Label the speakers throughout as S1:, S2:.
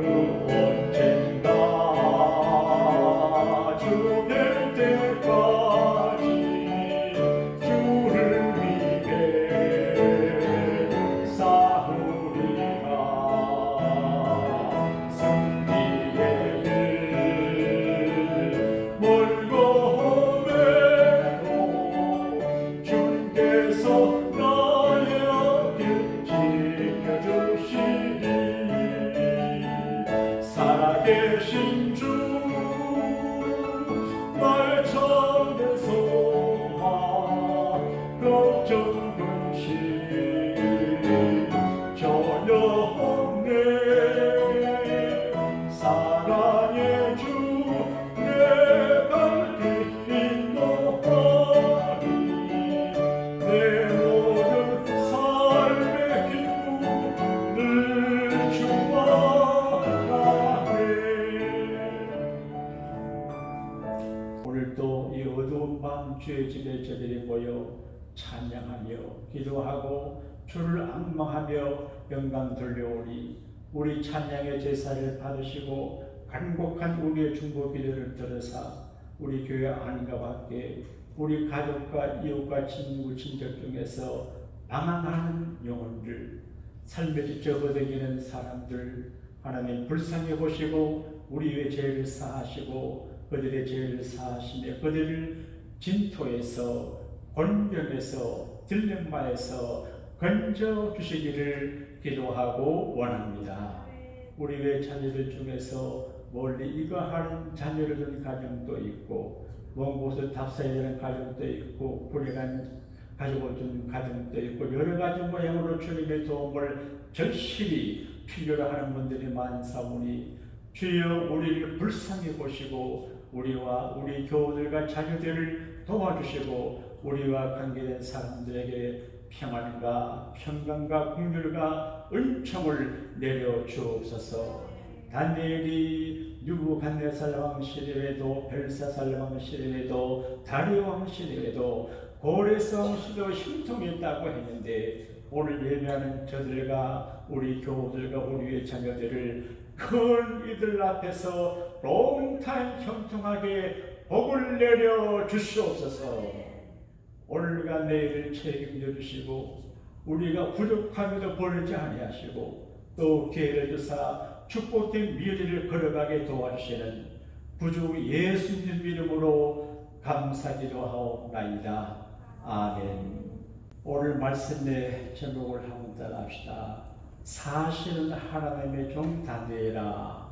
S1: 언젠가 주 될 때까지 주를 위해 싸우리라. 승리의 길 멀고 험해도 주께서 나의 길 지켜주시리. 살아계신 주 날 찾는 소망 걱정 근심 전혀 없네. 사랑의 주 내 발길 인도하리. 내 모든 삶의 기쁨 늘 주와 함께. 오늘도 이 어두운 밤 주의 집에 저들이 모여 찬양하며 기도하고 주를 앙망하며 영광 돌려오니 우리 찬양의 제사를 받으시고 간곡한 우리의 중보 기도를 들으사 우리 교회 안과 밖에 우리 가족과 이웃과 친구 친척 중에서 방황하는 영혼들, 삶에 지쳐 버티는 사람들 하나님 불쌍히 보시고 우리의 죄를 사하시고 그들의 죄를 사하시며 그들을 진토에서 곤병에서 들림바에서 건져 주시기를 기도하고 원합니다. 우리의 자녀들 중에서 멀리 이거하는 자녀를 둔 가정도 있고 먼 곳을 답사해야 되는 가정도 있고 불행한 가족을 둔 가정도 있고 여러 가지 모양으로 주님의 도움을 절실히 필요로 하는 분들이 많사오니 주여 우리를 불쌍히 보시고 우리와 우리 교우들과 자녀들을 도와주시고 우리와 관계된 사람들에게 평안과 평강과 긍휼과 은총을 내려 주옵소서. 다니엘이 느부갓네살 왕 시대에도 벨사살 왕 시대에도 다리오 왕 시대에도 고레스 왕 시대도 형통했다고 했는데 오늘 예배하는 저들과 우리 교우들과 우리의 자녀들을 큰 이들 앞에서 롱타임 형통하게 복을 내려 주시옵소서. 오늘과 내일을 책임져 주시고 우리가 부족함에도 버리지 아니하시고 또 기회를 주사 축복된 미래를 걸어가게 도와주시는 구주 예수님 이름으로 감사기도하옵나이다. 아멘. 오늘 말씀의 제목을 한번 따라합시다. 사실은 하나님의 종 다니엘아.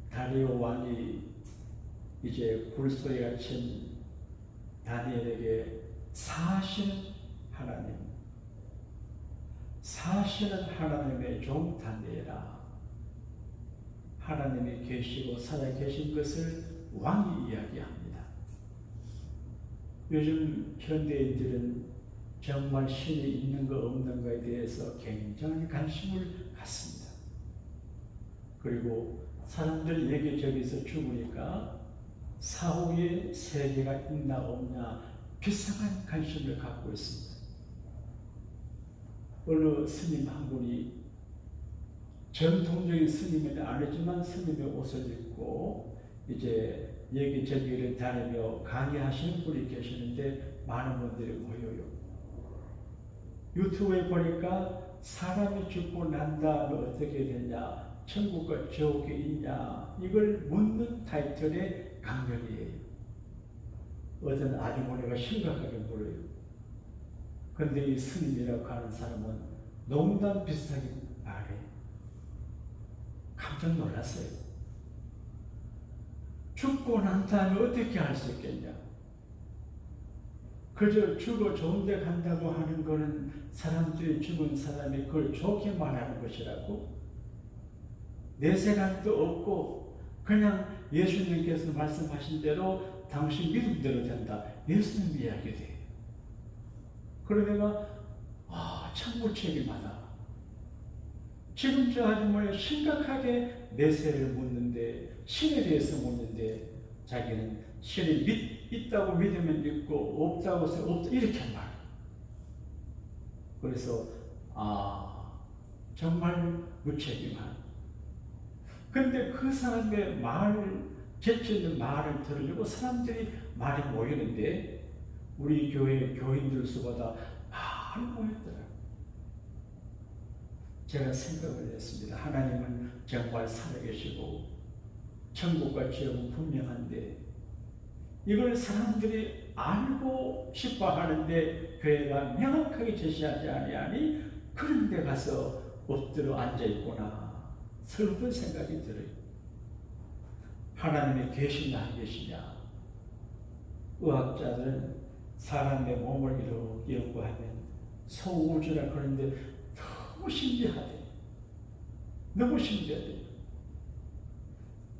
S1: 다리오 왕이 이제 굴소에 갇힌 다니엘에게 사실은 하나님의 종 다니엘아. 하나님이 계시고 살아계신 것을 왕이 이야기합니다. 요즘 현대인들은 정말 신이 있는 거 없는 거에 대해서 굉장히 관심을 갖습니다. 그리고 사람들 여기저기서 죽으니까 사후에 세계가 있나 없나 비상한 관심을 갖고 있습니다. 어느 스님 한 분이 전통적인 스님은 아니지만 스님의 옷을 입고 이제 여기저기를 다니며 강의하시는 분이 계시는데 많은 분들이 모여요. 유튜브에 보니까 사람이 죽고 난 다음에 어떻게 되냐, 천국과 지옥이 있냐, 이걸 묻는 타이틀의 강연이에요. 어떤 아주머니가 심각하게 물어요. 그런데 이 스님이라고 하는 사람은 농담 비슷하게 말해요. 깜짝 놀랐어요. 죽고 난 다음에 어떻게 할 수 있겠냐? 그저 죽어 좋은 데 간다고 하는 것은 사람들이 죽은 사람이 그걸 좋게 말하는 것이라고? 내세관도 없고 그냥 예수님께서 말씀하신 대로 당신 믿음대로 된다. 예수님 이야기돼요. 그러다가 천부책임하다. 지금 저 아주머니 심각하게 내세를 묻는데 신에 대해서 묻는데 자기는 신이 있다고 믿으면 믿고 없다고 해서 없다 이렇게 말해요. 그래서 정말 무책임한. 근데 그 사람의 재치 있는 말을 들으려고 사람들이 많이 모이는데 우리 교회 교인들 수보다 많이 모였더라고요. 제가 생각을 했습니다. 하나님은 정말 살아계시고 천국과 지옥은 분명한데 이걸 사람들이 알고 싶어 하는데 교회가 명확하게 제시하지 아니하니 그런 데 가서 엎드려 앉아있구나. 슬픈 생각이 들어요. 하나님이 계시냐 안 계시냐. 의학자들은 사람의 몸을 이렇게 연구하면 소우주라 그러는데 너무 신기하대. 너무 신기하대.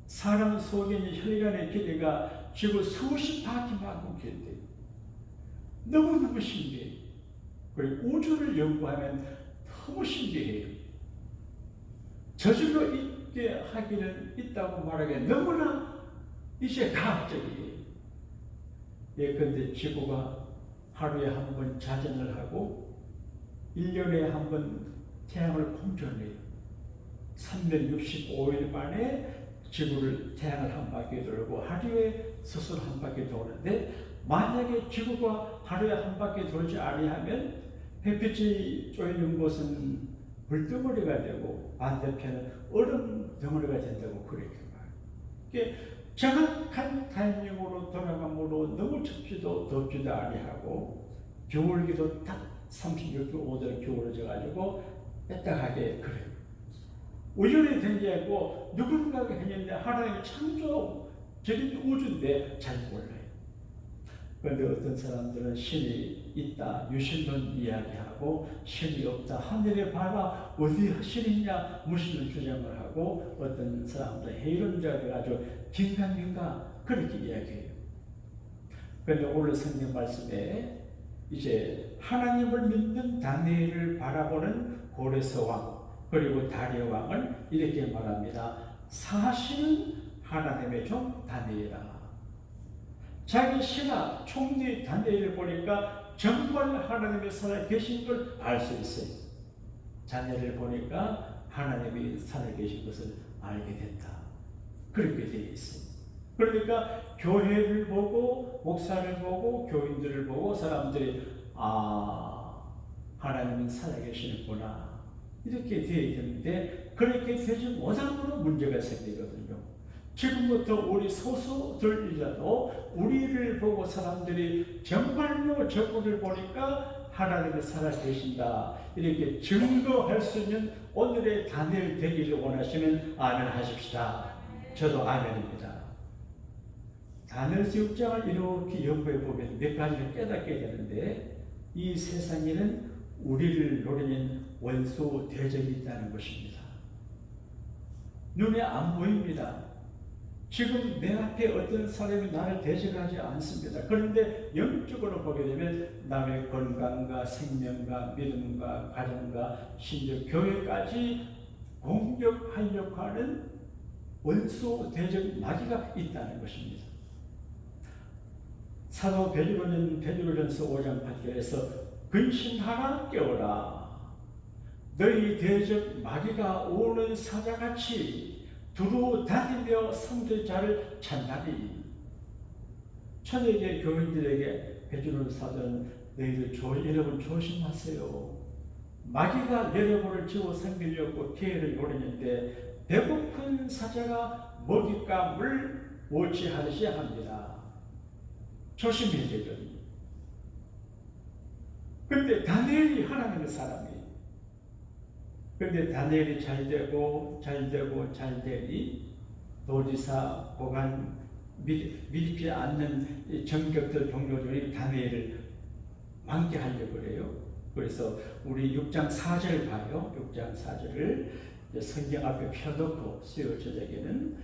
S1: 사람 속에 있는 혈관의 길이가 지구 수십 바퀴만큼 길대. 너무너무 신기해. 그리고 우주를 연구하면 너무 신기해요. 저절로 있게 하기는 있다고 말하기에 너무나 이제 과학적이에요. 예컨대 지구가 하루에 한 번 자전을 하고 1년에 한 번 태양을 공전해요. 365일 만에 태양을 한 바퀴 돌고 하루에 스스로 한 바퀴 도는데 만약에 지구가 하루에 한 바퀴 돌지 아니하면 햇빛이 쪼이는 곳은 불덩어리가 되고 반대편은 얼음 덩어리가 된다고 그렇게 말해요. 정확한 타이밍으로 돌아가므로 너무 춥지도 덥지도 아니하고 겨울기도 딱 36도 5도로 겨울어져가지고 빼딱하게 그래요. 우연히 된 게 아니고 누군가가 했는데 하나님의 창조적인 우주인데 잘 몰라요. 그런데 어떤 사람들은 신이 있다, 유신론 이야기하고 신이 없다, 하늘에 봐라 어디 신이 있냐 무신론 주장을 하고 어떤 사람들은 해론자가 돼가지고 긴가민가 그렇게 이야기해요. 그런데 오늘 성경 말씀에 이제 하나님을 믿는 다니엘을 바라보는 고레스 왕 그리고 다리오 왕을 이렇게 말합니다. 사실은 하나님의 종 다니엘아. 자기 신하 총리 다니엘을 보니까 정말 하나님의 살아 계신 걸 알 수 있어요. 다니엘을 보니까 하나님이 살아 계신 것을 알게 됐다. 그렇게 되어 있어요. 그러니까 교회를 보고 목사를 보고 교인들을 보고 사람들이 하나님은 살아 계시는구나 이렇게 되어 있는데 그렇게 되지 못함으로 문제가 생기거든요. 지금부터 우리 소수들이라도 우리를 보고 사람들이 정말로 저분을 보니까 하나님이 살아계신다 이렇게 증거할 수 있는 오늘의 다니엘 되기를 원하시면 아멘 하십시다. 저도 아멘입니다. 다니엘 6장을 이렇게 연구해 보면 몇 가지를 깨닫게 되는데 이 세상에는 우리를 노리는 원수 대적이 있다는 것입니다. 눈에 안 보입니다. 지금 내 앞에 어떤 사람이 나를 대적하지 않습니다. 그런데 영적으로 보게 되면 남의 건강과 생명과 믿음과 가정과 심지어 교회까지 공격하려고 하는 원수 대적 마귀가 있다는 것입니다. 사도 베드로전서 5장 8절에서 근심하라 깨어라. 너희 대적 마귀가 오는 사자같이 두루 다니며 상대자를 찾나니. 초대교회 교인들에게 베드로 사도는 너희들 여러분 조심하세요. 마귀가 여러분을 지워 섬기려고 기회를 노리는데 배고픈 사자가 먹잇감을 오치하듯이 합니다. 조심해야 되거든요. 근데 다니엘이 하나님의 사람이에요. 근데 다니엘이 잘 되니 도지사, 고관, 믿지 않는 정격들 동료들이 다니엘을 만개하려고 그래요. 그래서 우리 6장 4절 봐요. 6장 4절을 성경 앞에 펴놓고 수요 저녁에는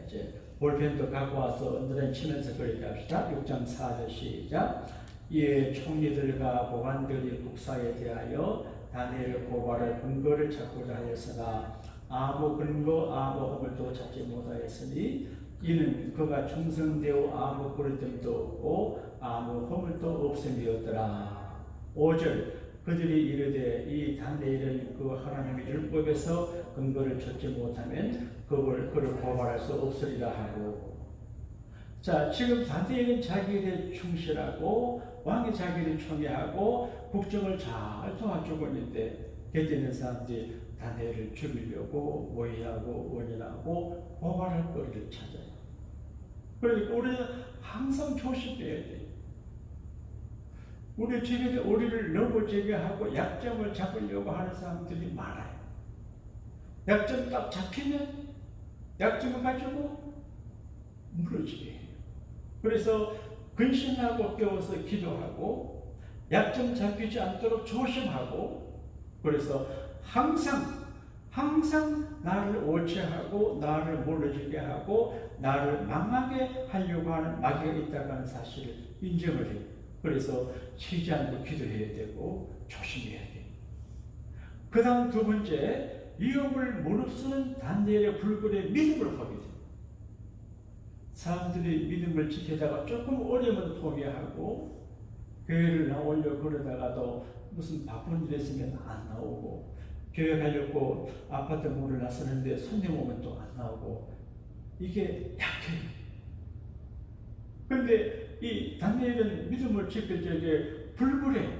S1: 이제 볼펜도 갖고 와서 언더라인 치면서 그렇게 합시다. 6장 4절 시작. 이에 총리들과 고관들이 국사에 대하여 다니엘의 고발할 근거를 찾고자 하였으나 아무 근거 아무 허물도 찾지 못하였으니 이는 그가 충성되어 아무 그릇됨도 없고 아무 허물도 없음이었더라. 5절 그들이 이르되 이 다니엘은 그 하나님의 율법에서 근거를 찾지 못하면 그를 고발할 수 없으리라 하고. 자, 지금 다니엘은 자기 일에 충실하고 왕이 자기를 총애하고 국정을 잘 도와주고 있는데 곁에 있는 사람들이 다니엘을 죽이려고 모의하고 원인하고 고발할 거리를 찾아요. 그러니까 우리는 항상 조심해야 돼. 우리 주변에 우리를 넘어지게 하고 약점을 잡으려고 하는 사람들이 많아요. 약점 딱 잡히면 약점을 가지고 무너지게 해요. 그래서 근신하고 깨워서 기도하고 약점 잡히지 않도록 조심하고, 그래서 항상 나를 오체하고 나를 무너지게 하고 나를 망하게 하려고 하는 마귀가 있다고 하는 사실을 인정을 해요. 그래서 쉬지 않고 기도해야 되고 조심해야 돼요. 그 다음 두 번째, 위협을 무릅쓰는 다니엘의 불굴의 믿음을 보게 돼요. 사람들이 믿음을 지키다가 조금 어려우면 포기하고 교회를 나오려고 그러다가도 무슨 바쁜 일 있으면 안 나오고, 교회 가려고 아파트 문을 나서는데 손님 오면 또 안 나오고, 이게 약해요. 그런데 이 다니엘은 믿음을 지킬 적에 불굴의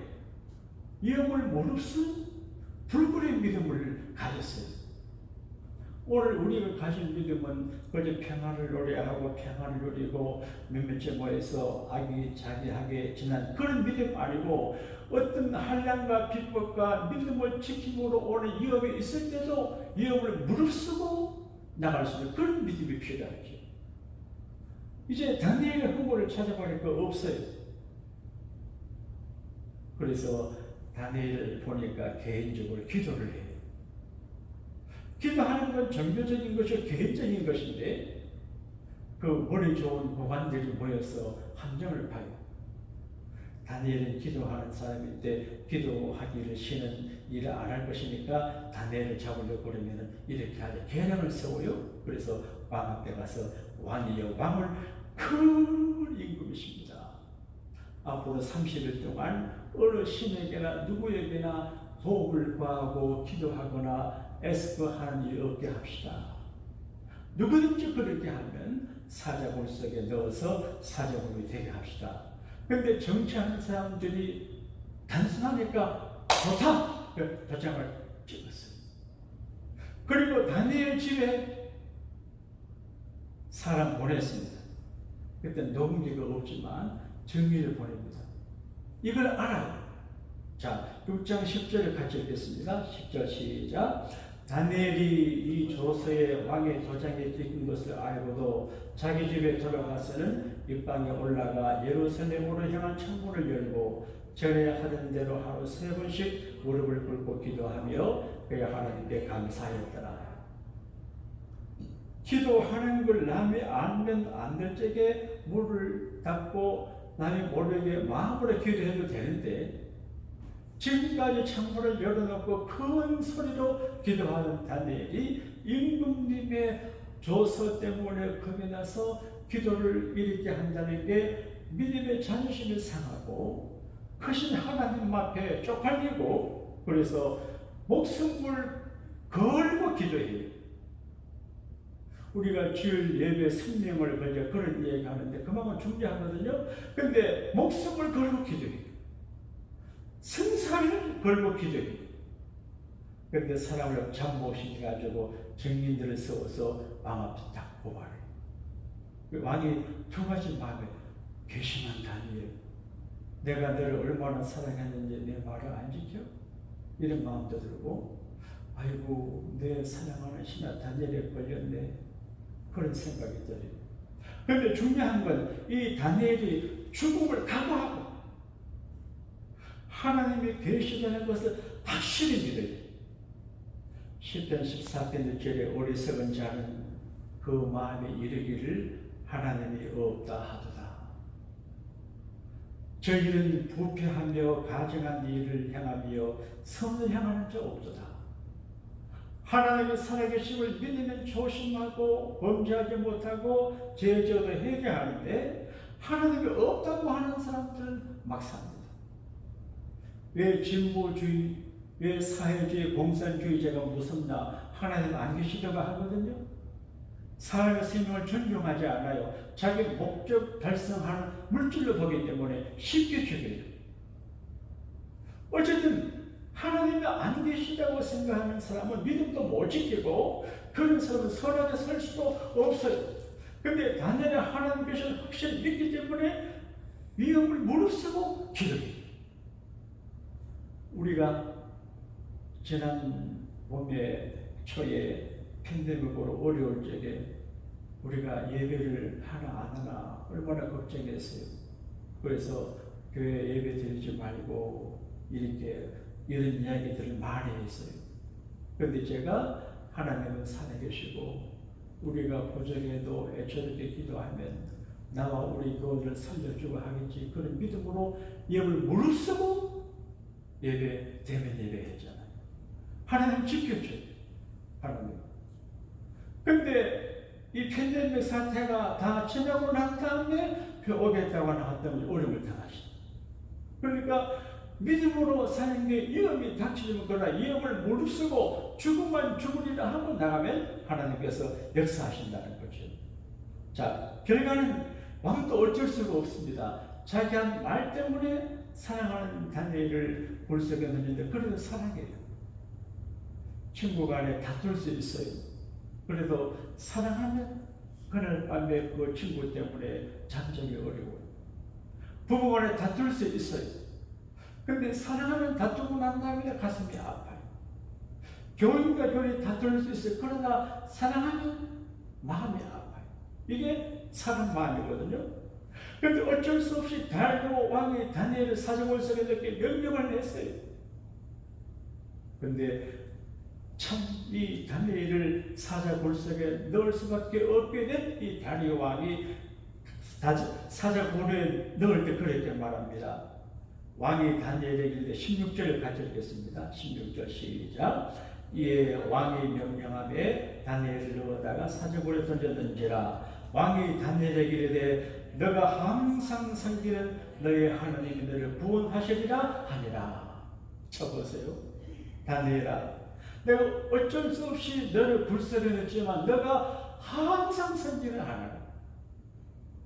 S1: 위험을 무릅쓴 불굴의 믿음을 가졌어요. 오늘 우리가 가진 믿음은 그저 평화를 노래하고 평화를 누리고 몇몇째 모여서 아기자기하게 지난 그런 믿음 아니고, 어떤 한량과 비법과 믿음을 지킴으로 오는 위험이 있을 때도 위험을 무릅쓰고 나갈 수 있는 그런 믿음이 필요하죠. 이제 다니엘의 후보를 찾아보니까 없어요. 그래서 다니엘을 보니까 개인적으로 기도를 해요. 기도하는 건 종교적인 것이 개인적인 것인데, 그 머리 좋은 보관들이 모여서 함정을 봐요. 다니엘은 기도하는 사람인데 기도하기를 쉬는 일을 안 할 것이니까 다니엘을 잡으려고 그러면 이렇게 하자. 계략을 세워요. 그래서 왕 앞에 가서 왕이여, 왕을 큰 임금이십니다. 앞으로 30일 동안 어느 신에게나 누구에게나 도움을 구하고 기도하거나 애쓰하는 일이 없게 합시다. 누구든지 그렇게 하면 사자굴 속에 넣어서 사자굴이 되게 합시다. 그런데 정치하는 사람들이 단순하니까 좋다! 도장을 찍었어요. 그리고 다니엘 집에 사람 보냈습니다. 그때 녹음기가 없지만 정리를 보냅니다. 이걸 알아요. 자, 6장 10절을 같이 읽겠습니다. 10절 시작. 다니엘이 이 조서에 왕의 도장에 찍은 것을 알고도 자기 집에 돌아가서는 육방에 올라가 예루살렘으로 향한 창문을 열고 전에 하던 대로 하루 3번씩 무릎을 꿇고 기도하며 그의 하나님께 감사하였더라. 기도하는 걸 남이 알면 안 될 적에 문을 닫고 남이 모르게 마음으로 기도해도 되는데, 지금까지 창문을 열어놓고 큰 소리로 기도하는 다니엘이 임금님의 조서 때문에 겁이 나서 기도를 일으키게 한다는 게 믿음의 자존심이 상하고 크신 하나님 앞에 쪽팔리고, 그래서 목숨을 걸고 기도해요. 우리가 주일 예배 생명을 걸려 그런 얘기하는데 그만큼 중요하거든요. 그런데 목숨을 걸고 기도해요. 생사를 걸고 기도해요. 그런데 사람을 잠못시켜가지고 증인들을 세워서 왕 앞에 딱 고발해요. 왕이 두 가지 마음에, 괘씸한 다니엘, 내가 너를 얼마나 사랑했는지 내 말을 안 지켜? 이런 마음도 들고, 아이고 내 사랑하는 신하 다니엘에 걸렸네, 그런 생각이 들어요. 그런데 중요한 건 이 다니엘이 죽음을 각오하고 하나님이 계시다는 것을 확실히 믿어요. 10편 14편 6절에 어리석은 자는 그 마음에 이르기를 하나님이 없다 하도다. 저희는 부패하며 가증한 일을 행하며 선을 향하는 자 없도다. 하나님의 살아계심을 믿으면 조심하고 범죄하지 못하고 죄져도 회개하는데, 하나님이 없다고 하는 사람들은 막 삽니다. 왜 진보주의, 왜 사회주의, 공산주의자가 무섭나? 하나님 안 계시다고 하거든요. 사람의 생명을 존중하지 않아요. 자기 목적 달성하는 물질로 보기 때문에 쉽게 죽여요. 어쨌든 하나님이 안 계시다고 생각하는 사람은 믿음도 못 지키고 그런 사람은 선하게 살 수도 없어요. 근데 반면에 하나님 계시는 확실히 믿기 때문에 위험을 무릅쓰고 기도해요. 우리가 지난 봄에 초에 팬데믹으로 어려울 적에 우리가 예배를 하나 안 하나 얼마나 걱정했어요. 그래서 교회 예배 드리지 말고 이렇게 이런 이야기들을 많이 했어요. 그런데 제가 하나님은 살아계시고 우리가 부정해도 애처롭게 기도하면 나와 우리 교회를 살려주고 하겠지. 그런 믿음으로 예배를 무릅쓰고 예배 대면 예배했잖아요. 하나님 지켜줘요. 하나님. 근데 이 팬데믹 사태가 다 지나고 난 다음에 오겠다고 나왔다면 어려움을 당하시죠. 그러니까 믿음으로 사는 게 위험이 닥치면 그러나 위험을 무릅쓰고 죽음만 죽으리라 하고 나가면 하나님께서 역사하신다는 거죠. 자, 결과는 왕도 어쩔 수가 없습니다. 자기 한 말 때문에 사랑하는 다니엘을 골석에 넣는데 그래도 사랑해요. 친구 간에 다툴 수 있어요. 그래도 사랑하면 그날 밤에 그 친구 때문에 잠자기 어려워요. 부부 간에 다툴 수 있어요. 근데 사랑하면 다투고 난 다음에 가슴이 아파요. 교인과 교인이 다툴 수 있어요. 그러나 사랑하면 마음이 아파요. 이게 사람 마음이거든요. 그런데 어쩔 수 없이 다리오 왕이 다니엘을 사자골석에 넣게 명령을 했어요. 그런데 참 이 다니엘을 사자골석에 넣을 수밖에 없게 된 이 다리오 왕이 사자골에 넣을 때 그렇게 말합니다. 왕이 다니엘에게 이르되 16절을 같이 읽겠습니다. 16절 시작. 이에 왕이 명령하되 다니엘을 넣어다가 사자골에 던졌는지라. 왕이 다니엘에게 이르되 너가 항상 섬기는 너의 하나님이 너를 구원하시리라 하니라. 쳐보세요. 다니엘아, 내가 어쩔 수 없이 너를 굴석에 넣었지만 너가 항상 섬기는 하나님,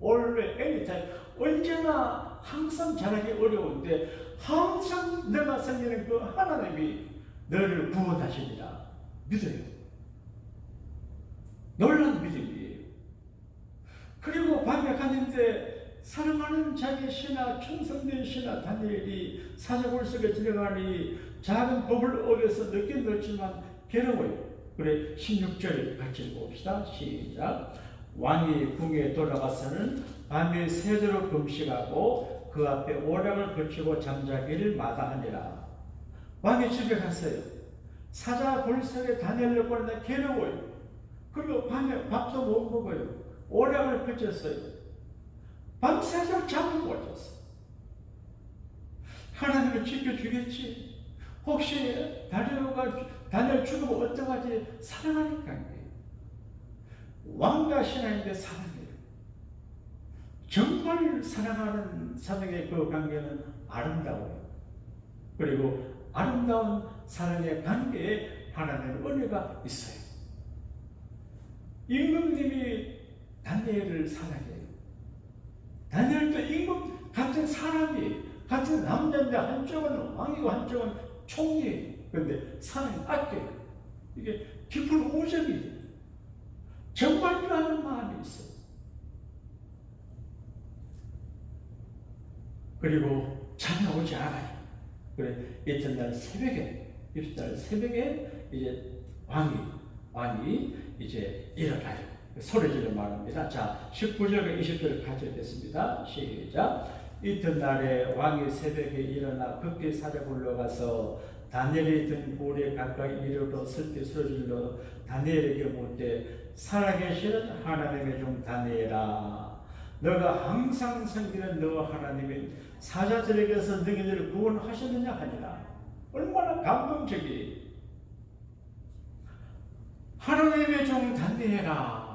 S1: Always, anytime, 언제나 항상 잘하기 어려운데 항상 너가 섬기는 그 하나님이 너를 구원하시리라. 믿어요. 놀라운 믿음이에요. 그리고 밤에 갔는데 사랑하는 자기 신하, 충성된 신하 다니엘이 사자골석에 들어가니 작은 법을 어겨서 늦게 넣었지만 괴로워요. 그래 16절 같이 읽어봅시다. 시작. 왕이 궁에 돌아가서는 밤에 새도록 금식하고 그 앞에 오락을 거치고 잠자기를 마다하니라. 왕이 집에 갔어요. 사자골석에 다니엘을 보는데 괴로워요. 그리고 밤에 밥도 못 먹어요. 오락을 거쳤어요. 밤새도록 잠을 못 잤어요. 하나님을 지켜주겠지. 혹시 다니엘 죽으면 어떡하지? 사랑하니까. 왕과 신하인데 사랑해요. 정말 사랑하는 사랑의 그 관계는 아름다워요. 그리고 아름다운 사랑의 관계에 하나님의 은혜가 있어요. 임금님이 다니엘을 사랑해요. 다니엘도 임금 같은 사람이, 같은 남자인데 한쪽은 왕이고 한쪽은 총리예요. 그런데 사랑이 아껴요. 이게 깊은 우정이에요. 정말이라는 마음이 있어요. 그리고 잠이 오지 않아요. 그래 이튿날 새벽에 이제 왕이 이제 일어나요. 소리질러 말합니다. 자, 19절과 20절을 같이 읽겠습니다. 시작. 이튿날에 왕이 새벽에 일어나 급히 사자굴로 가서 다니엘이 든 굴에 가까이 이르러 슬피 소리질러 다니엘에게 묻되 살아계시는 하나님의 종 다니엘아, 너가 항상 섬기는 너 하나님인 사자들에게서 너희들을 구원하셨느냐 하니라. 얼마나 감동적이에요. 하나님의 종 다니엘아,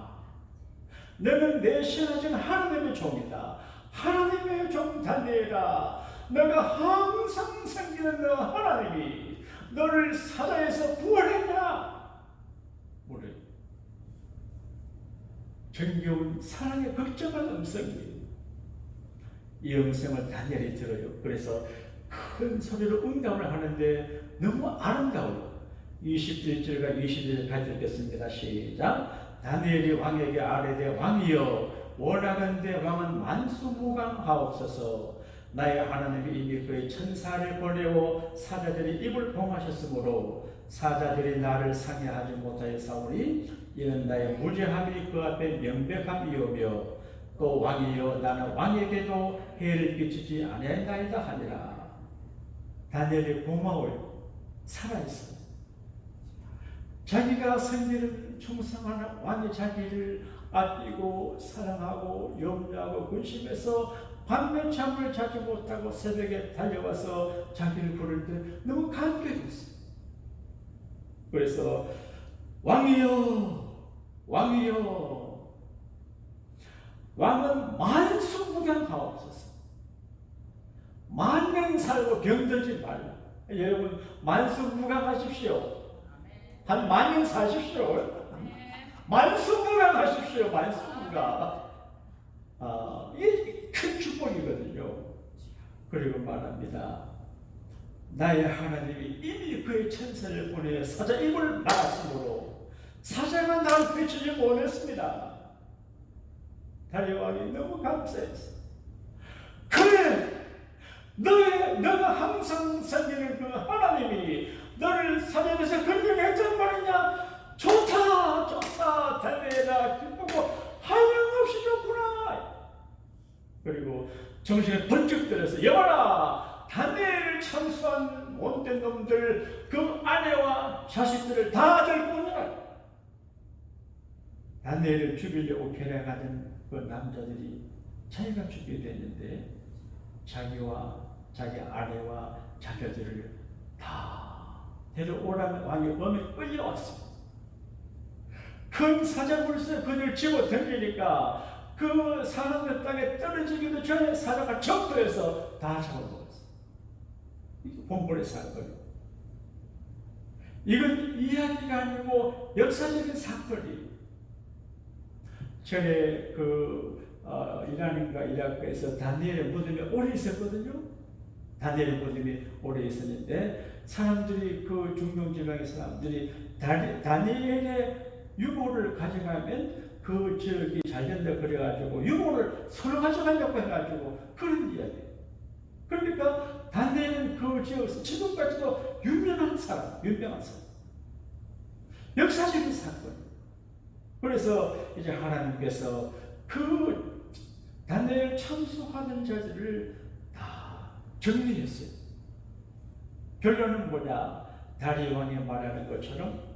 S1: 너는 내 신하신 하나님의 종이다. 하나님의 종 다니엘아, 너가 항상 섬기는 너 하나님이 너를 사자에서 부활했냐? 모르. 정겨운 사랑의 걱정한 음성이 이 음성을 다니엘이 들어요. 그래서 큰 소리로 응답을 하는데 너무 아름다워요. 21절과 22절 같이 읽겠습니다. 시작. 다니엘이 왕에게 아뢰되 왕이여 원하건대 왕은 만수무강하옵소서. 나의 하나님이 이미 그의 천사를 보내어 사자들이 입을 봉하셨으므로 사자들이 나를 상해하지 못하였사오니 이는 나의 무죄함이 그 앞에 명백함이오며 또 왕이여 나는 왕에게도 해를 끼치지 아니하나이다 하니라. 다니엘이 고마워요. 살아있어요. 자기가 섬기는 충성하는 왕이 자기를 아끼고 사랑하고 염려하고 근심해서 밤낮 잠을 자지 못하고 새벽에 달려와서 자기를 부를 때 너무 감격했어요. 그래서 왕이여 왕이여 왕은 만수무강하옵소서. 만년 살고 병들지 말라. 여러분 만수무강하십시오. 한 만년 사십시오. 만수무강하십시오. 만수무강. 이게 큰 축복이거든요. 그리고 말합니다. 나의 하나님이 이미 그의 천사를 보내 사자 입을 막았으므로 사자가 나를 비추지 못했습니다. 다니엘 왕이 너무 감사했어. 그래, 너가 항상 섬기는 그 하나님이 너를 사자에서 건져냈단 말이냐? 좋다, 좋다, 다니엘아, 기쁘고 한량없이 좋구나. 그리고 정신에 번쩍 들어서 여봐라, 다니엘을 참수한 못된 놈들 그 아내와 자식들을 다 들고 오너라. 다니엘을 죽이려고 계략하던 그 남자들이 자기가 죽게 됐는데 자기와 자기 아내와 자녀들을 다 데려오라는 왕이 엄에 끌려왔습니다. 큰 사자물쇠 그들 집어 던지니까 그 사람들 땅에 떨어지기도 전에 사자가 적도해서 다 잡아먹었어요. 이게 본문의 사건이에요. 이건 이야기가 아니고 역사적인 사건이에요. 전에 이란인가 이라크에서 다니엘의 무덤에 오래 있었거든요. 다니엘의 무덤이 오래 있었는데 사람들이 그 중동 지방의 사람들이 다니엘의 유물을 가져가면 그 지역이 잘 된다 그래가지고 유물을 서로 가져가려고 해가지고 그런 이야기예요. 그러니까 다니엘은 그 지역에서 지금까지도 유명한 사람. 역사적인 사건. 그래서 이제 하나님께서 그 다니엘 참수하는 자들을 다 정리했어요. 결론은 뭐냐? 다리에 왕이 말하는 것처럼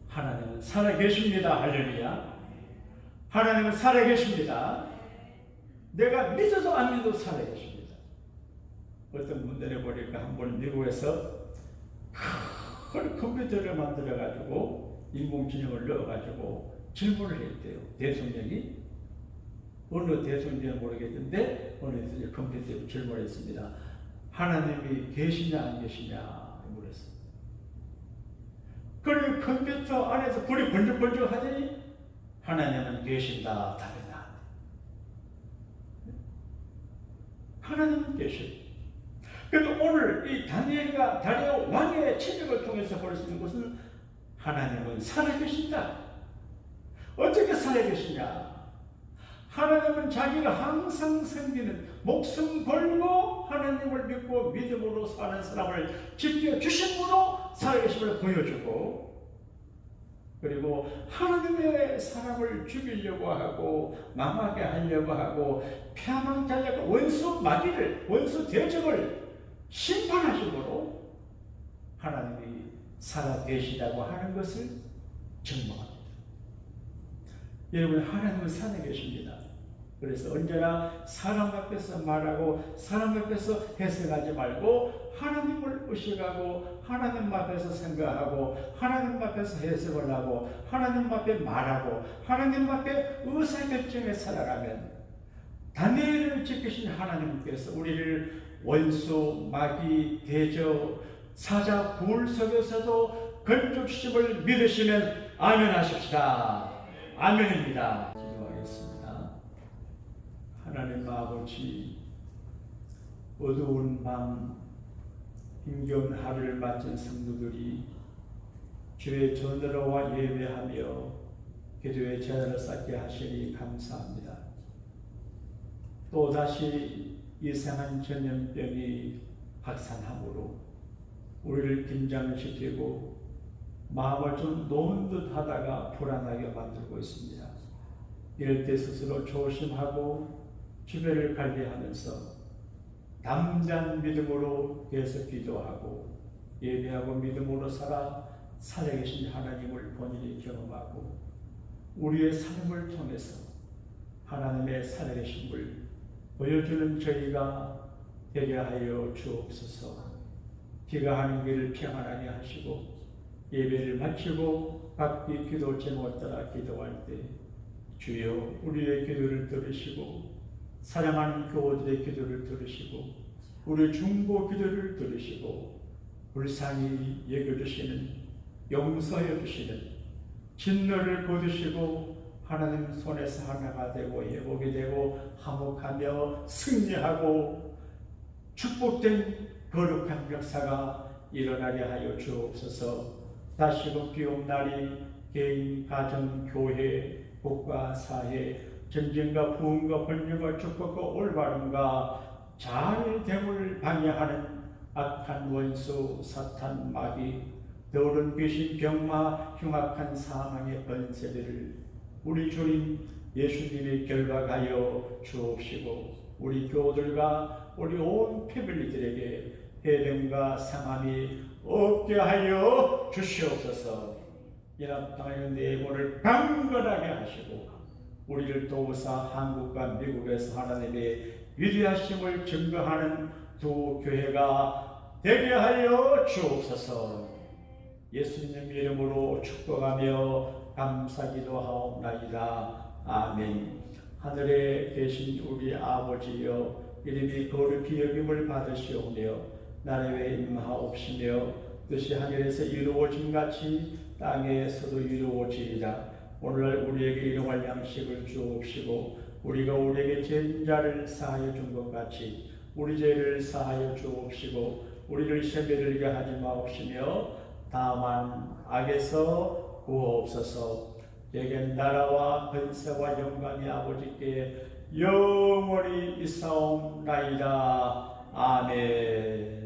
S1: 하나님은 살아계십니다. 할렐루야. 하나님은 살아계십니다. 내가 믿어도 안 믿어도 살아계십니다. 어떤 분들에 보니까 한번 미국에서 큰 컴퓨터를 만들어가지고 인공지능을 넣어가지고 질문을 했대요. 대통령이 어느 대통령인지 모르겠는데 어느 컴퓨터에 질문을 했습니다. 하나님이 계시냐 안 계시냐 물었어요. 그리고 컴퓨터 안에서 불이 번쩍번쩍 하더니 하나님은 계신다 답이다. 하나님은 계십니다. 그런데 오늘 이 다니엘 왕의 체력을 통해서 볼 수 있는 것은 하나님은 살아계신다. 어떻게 살아계시냐? 하나님은 자기가 항상 섬기는 목숨 걸고 하나님을 믿고 믿음으로 사는 사람을 지켜주심으로 살아계심을 보여주고, 그리고 하나님의 사람을 죽이려고 하고 망하게 하려고 하고 폐망자려고 원수 마귀를, 원수 대적을 심판하심으로 하나님이 살아계시다고 하는 것을 증명합니다. 여러분, 하나님은 살아계십니다. 그래서 언제나 사람 앞에서 말하고 사람 앞에서 해석하지 말고 하나님을 의식하고 하나님 앞에서 생각하고 하나님 앞에서 해석을 하고 하나님 앞에 말하고 하나님 앞에 의사결정에 살아가면 다니엘을 지키신 하나님께서 우리를 원수, 마귀, 대저, 사자, 불 속에서도 건축심을 믿으시면 아멘 하십시다. 아멘입니다. 기도하겠습니다. 하나님 아버지, 어두운 밤 힘겨운 하루를 마친 성도들이 주의 전으로와 예배하며 기도의 제단을 쌓게 하시니 감사합니다. 또다시 이상한 전염병이 확산함으로 우리를 긴장시키고 마음을 좀 놓은 듯 하다가 불안하게 만들고 있습니다. 이럴 때 스스로 조심하고 주변을 관리하면서 담대한 믿음으로 계속 기도하고 예배하고 믿음으로 살아계신 하나님을 본인이 경험하고 우리의 삶을 통해서 하나님의 살아계심을 보여주는 저희가 되게 하여 주옵소서. 비가 하는 길을 평안하게 하시고 예배를 마치고 각기 기도 제목 따라 기도할 때 주여 우리의 기도를 들으시고 사랑하는 교우들의 기도를 들으시고 우리 중보 기도를 들으시고 불쌍히 여겨주시는 용서해 주시는 진노를 거두시고 하나님 손에서 하나가 되고 예복이 되고 화목하며 승리하고 축복된 거룩한 역사가 일어나게 하여 주옵소서. 다시금 비온 날이 개인, 가정, 교회, 국가, 사회, 전쟁과 부흥과 번영과 축복과 올바름과 잘됨을 방해하는 악한 원수, 사탄, 마귀, 더러운 귀신, 병마, 흉악한 사망의 번세들을 우리 주님 예수님이 결박하여 주옵시고 우리 교우들과 우리 온 패밀리들에게 해병과 상함이 없게 하여 주시옵소서. 연합 땅의 내본을 강건하게 하시고 우리를 도우사 한국과 미국에서 하나님의 위대하심을 증거하는 두 교회가 되게 하여 주옵소서. 예수님 이름으로 축복하며 감사기도 하옵나이다. 아멘. 하늘에 계신 우리 아버지여 이름이 거룩히 여김을 받으시오며 나라에 임하옵시며 뜻이 하늘에서 이루어진 같이 땅에서도 이루어지이다. 오늘날 우리에게 일용할 양식을 주옵시고 우리가 우리에게 죄진 자를 사하여 준 것 같이 우리 죄를 사하여 주옵시고 우리를 시험에 들게 하지 마옵시며 다만 악에서 구하옵소서. 내게 나라와 권세와 영광이 아버지께 영원히 있사옵나이다. 아멘.